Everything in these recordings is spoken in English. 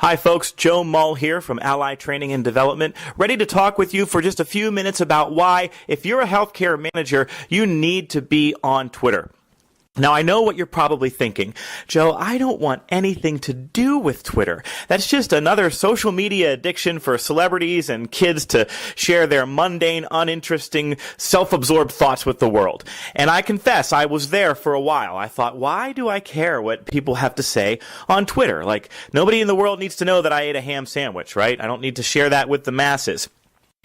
Hi folks, Joe Mull here from Ally Training and Development, ready to talk with you for just a few minutes about why, if you're a healthcare manager, you need to be on Twitter. Now, I know what you're probably thinking. Joe, I don't want anything to do with Twitter. That's just another social media addiction for celebrities and kids to share their mundane, uninteresting, self-absorbed thoughts with the world. And I confess, I was there for a while. I thought, why do I care what people have to say on Twitter? Like, nobody in the world needs to know that I ate a ham sandwich, right? I don't need to share that with the masses.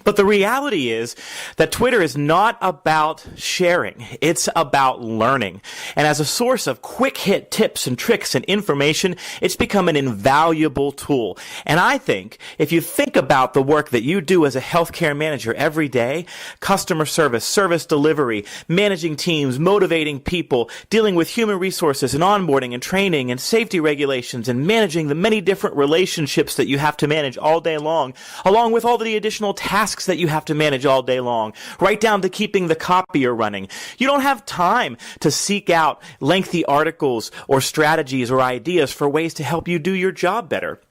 But the reality is that Twitter is not about sharing. It's about learning. And as a source of quick hit tips and tricks and information, it's become an invaluable tool. And I think if you think about the work that you do as a healthcare manager every day, customer service, service delivery, managing teams, motivating people, dealing with human resources and onboarding and training and safety regulations and managing the many different relationships that you have to manage all day long, along with all the additional tasks that you have to manage all day long, right down to keeping the copier running. You don't have time to seek out lengthy articles or strategies or ideas for ways to help you do your job better.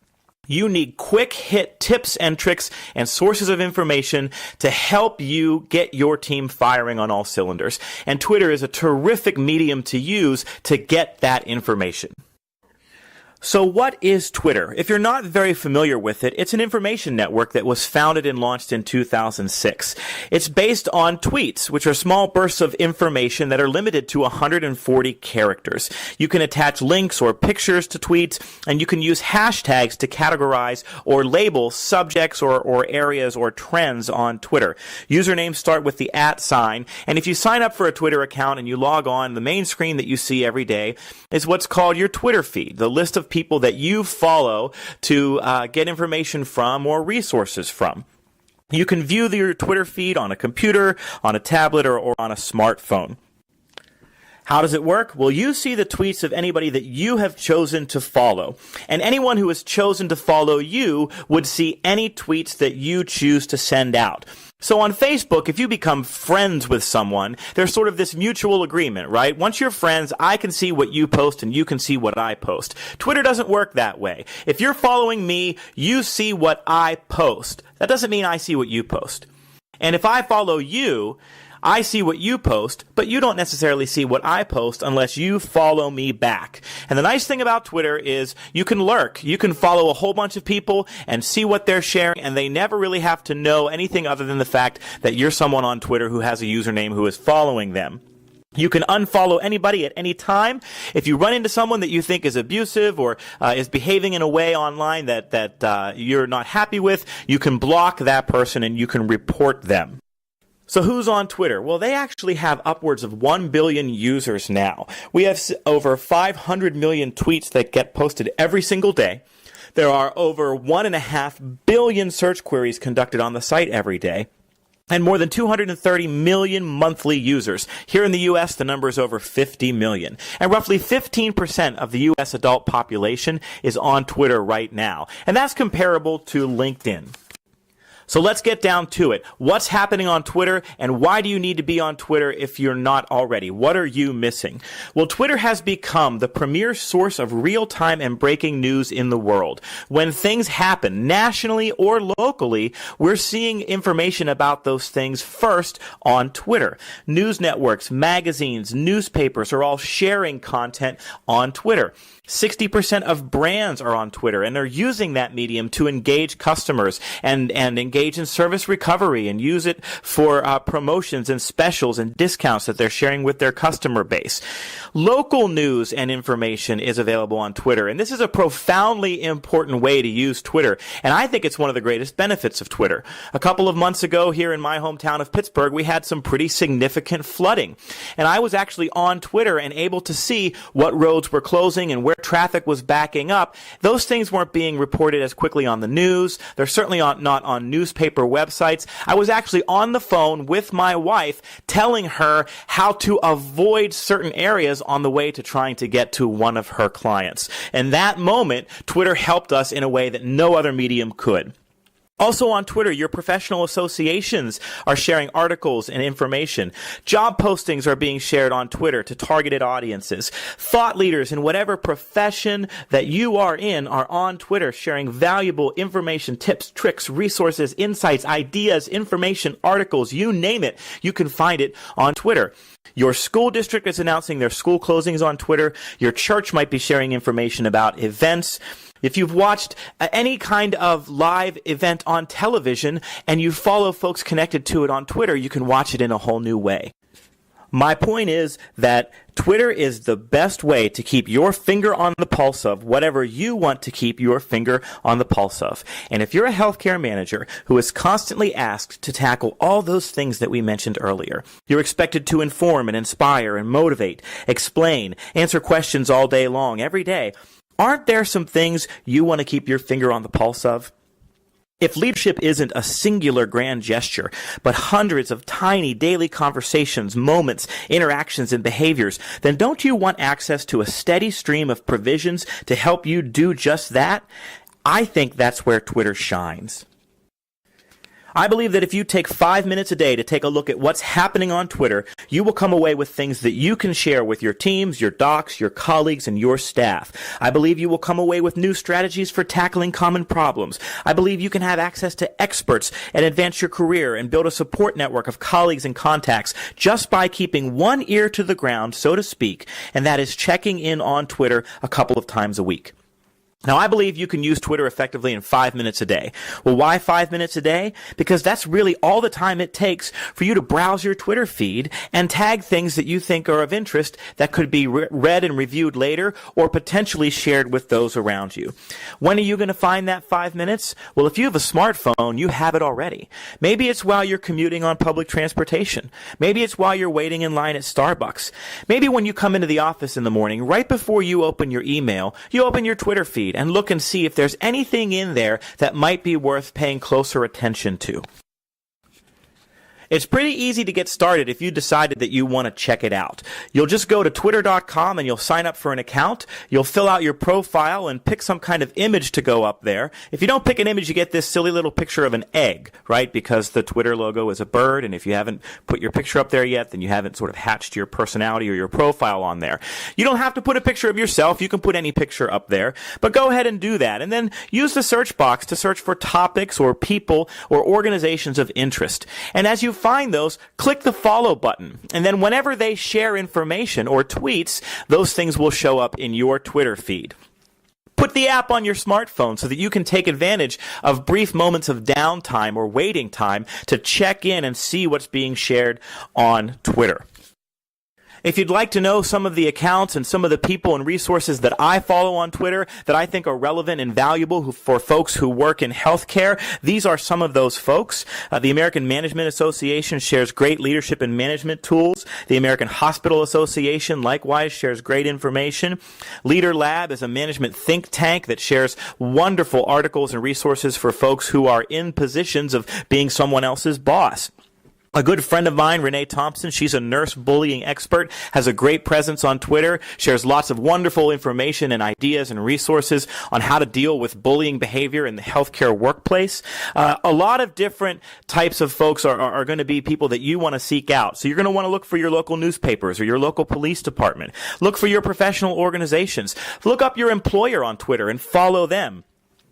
You need quick hit tips and tricks and sources of information to help you get your team firing on all cylinders. And Twitter is a terrific medium to use to get that information. So what is Twitter? If you're not very familiar with it, it's an information network that was founded and launched in 2006. It's based on tweets, which are small bursts of information that are limited to 140 characters. You can attach links or pictures to tweets, and you can use hashtags to categorize or label subjects or areas or trends on Twitter. Usernames start with the @ sign, and if you sign up for a Twitter account and you log on, the main screen that you see every day is what's called your Twitter feed, the list of people that you follow to get information from or resources from. You can view your Twitter feed on a computer, on a tablet, or on a smartphone. How does it work? Well, you see the tweets of anybody that you have chosen to follow. And anyone who has chosen to follow you would see any tweets that you choose to send out. So on Facebook, if you become friends with someone, there's sort of this mutual agreement, right? Once you're friends, I can see what you post and you can see what I post. Twitter doesn't work that way. If you're following me, you see what I post. That doesn't mean I see what you post. And if I follow you, I see what you post, but you don't necessarily see what I post unless you follow me back. And the nice thing about Twitter is you can lurk. You can follow a whole bunch of people and see what they're sharing, and they never really have to know anything other than the fact that you're someone on Twitter who has a username who is following them. You can unfollow anybody at any time. If you run into someone that you think is abusive or is behaving in a way online that you're not happy with, you can block that person and you can report them. So who's on Twitter? Well, they actually have upwards of 1 billion users now. We have over 500 million tweets that get posted every single day. There are over 1.5 billion search queries conducted on the site every day. And more than 230 million monthly users. Here in the U.S., the number is over 50 million. And roughly 15% of the U.S. adult population is on Twitter right now. And that's comparable to LinkedIn. So let's get down to it. What's happening on Twitter, and why do you need to be on Twitter if you're not already? What are you missing? Well, Twitter has become the premier source of real-time and breaking news in the world. When things happen, nationally or locally, we're seeing information about those things first on Twitter. News networks, magazines, newspapers are all sharing content on Twitter. 60% of brands are on Twitter, and they're using that medium to engage customers and engage in service recovery and use it for promotions and specials and discounts that they're sharing with their customer base. Local news and information is available on Twitter, and this is a profoundly important way to use Twitter, and I think it's one of the greatest benefits of Twitter. A couple of months ago here in my hometown of Pittsburgh, we had some pretty significant flooding, and I was actually on Twitter and able to see what roads were closing and where traffic was backing up. Those things weren't being reported as quickly on the news. They're certainly not on newspaper websites. I was actually on the phone with my wife telling her how to avoid certain areas on the way to trying to get to one of her clients. And that moment, Twitter helped us in a way that no other medium could. Also on Twitter, your professional associations are sharing articles and information. Job postings are being shared on Twitter to targeted audiences. Thought leaders in whatever profession that you are in are on Twitter sharing valuable information, tips, tricks, resources, insights, ideas, information, articles, you name it. You can find it on Twitter. Your school district is announcing their school closings on Twitter. Your church might be sharing information about events. If you've watched any kind of live event on television and you follow folks connected to it on Twitter, you can watch it in a whole new way. My point is that Twitter is the best way to keep your finger on the pulse of whatever you want to keep your finger on the pulse of. And if you're a healthcare manager who is constantly asked to tackle all those things that we mentioned earlier, you're expected to inform and inspire and motivate, explain, answer questions all day long, every day. Aren't there some things you want to keep your finger on the pulse of? If leadership isn't a singular grand gesture, but hundreds of tiny daily conversations, moments, interactions, and behaviors, then don't you want access to a steady stream of provisions to help you do just that? I think that's where Twitter shines. I believe that if you take 5 minutes a day to take a look at what's happening on Twitter, you will come away with things that you can share with your teams, your docs, your colleagues, and your staff. I believe you will come away with new strategies for tackling common problems. I believe you can have access to experts and advance your career and build a support network of colleagues and contacts just by keeping one ear to the ground, so to speak, and that is checking in on Twitter a couple of times a week. Now, I believe you can use Twitter effectively in 5 minutes a day. Well, why 5 minutes a day? Because that's really all the time it takes for you to browse your Twitter feed and tag things that you think are of interest that could be read and reviewed later or potentially shared with those around you. When are you going to find that 5 minutes? Well, if you have a smartphone, you have it already. Maybe it's while you're commuting on public transportation. Maybe it's while you're waiting in line at Starbucks. Maybe when you come into the office in the morning, right before you open your email, you open your Twitter feed and look and see if there's anything in there that might be worth paying closer attention to. It's pretty easy to get started if you decided that you want to check it out. You'll just go to twitter.com and you'll sign up for an account. You'll fill out your profile and pick some kind of image to go up there. If you don't pick an image, you get this silly little picture of an egg, right? Because the Twitter logo is a bird, and if you haven't put your picture up there yet, then you haven't sort of hatched your personality or your profile on there. You don't have to put a picture of yourself. You can put any picture up there, but go ahead and do that. And then use the search box to search for topics or people or organizations of interest. And as you find those, click the follow button. And then whenever they share information or tweets, those things will show up in your Twitter feed. Put the app on your smartphone so that you can take advantage of brief moments of downtime or waiting time to check in and see what's being shared on Twitter. If you'd like to know some of the accounts and some of the people and resources that I follow on Twitter that I think are relevant and valuable for folks who work in healthcare, these are some of those folks. The American Management Association shares great leadership and management tools. The American Hospital Association likewise shares great information. Leader Lab is a management think tank that shares wonderful articles and resources for folks who are in positions of being someone else's boss. A good friend of mine, Renee Thompson, she's a nurse bullying expert, has a great presence on Twitter, shares lots of wonderful information and ideas and resources on how to deal with bullying behavior in the healthcare workplace. A lot of different types of folks are going to be people that you want to seek out. So you're going to want to look for your local newspapers or your local police department. Look for your professional organizations. Look up your employer on Twitter and follow them.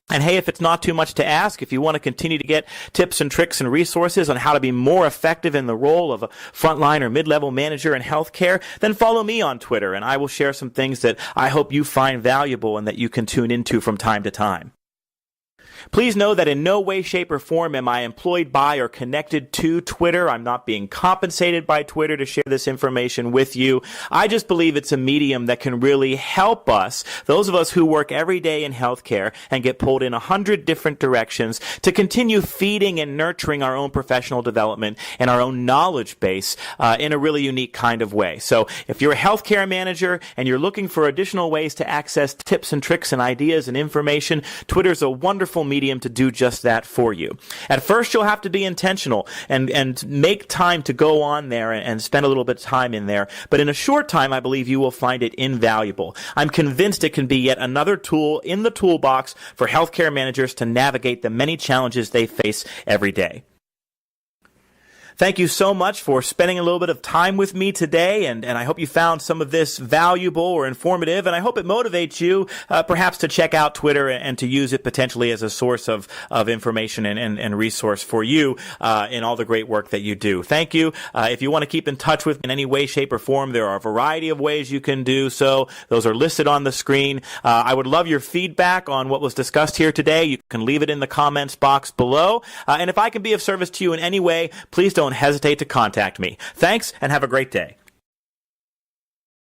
And hey, if it's not too much to ask, if you want to continue to get tips and tricks and resources on how to be more effective in the role of a frontline or mid-level manager in healthcare, then follow me on Twitter, and I will share some things that I hope you find valuable and that you can tune into from time to time. Please know that in no way, shape, or form am I employed by or connected to Twitter. I'm not being compensated by Twitter to share this information with you. I just believe it's a medium that can really help us, those of us who work every day in healthcare and get pulled in 100 different directions, to continue feeding and nurturing our own professional development and our own knowledge base in a really unique kind of way. So if you're a healthcare manager and you're looking for additional ways to access tips and tricks and ideas and information, Twitter's a wonderful medium to do just that for you. At first, you'll have to be intentional and make time to go on there and spend a little bit of time in there. But in a short time, I believe you will find it invaluable. I'm convinced it can be yet another tool in the toolbox for healthcare managers to navigate the many challenges they face every day. Thank you so much for spending a little bit of time with me today, and I hope you found some of this valuable or informative, and I hope it motivates you perhaps to check out Twitter and to use it potentially as a source of information and resource for you in all the great work that you do. Thank you. If you want to keep in touch with me in any way, shape, or form, there are a variety of ways you can do so. Those are listed on the screen. I would love your feedback on what was discussed here today. You can leave it in the comments box below, and if I can be of service to you in any way, please don't hesitate to contact me. Thanks, and have a great day.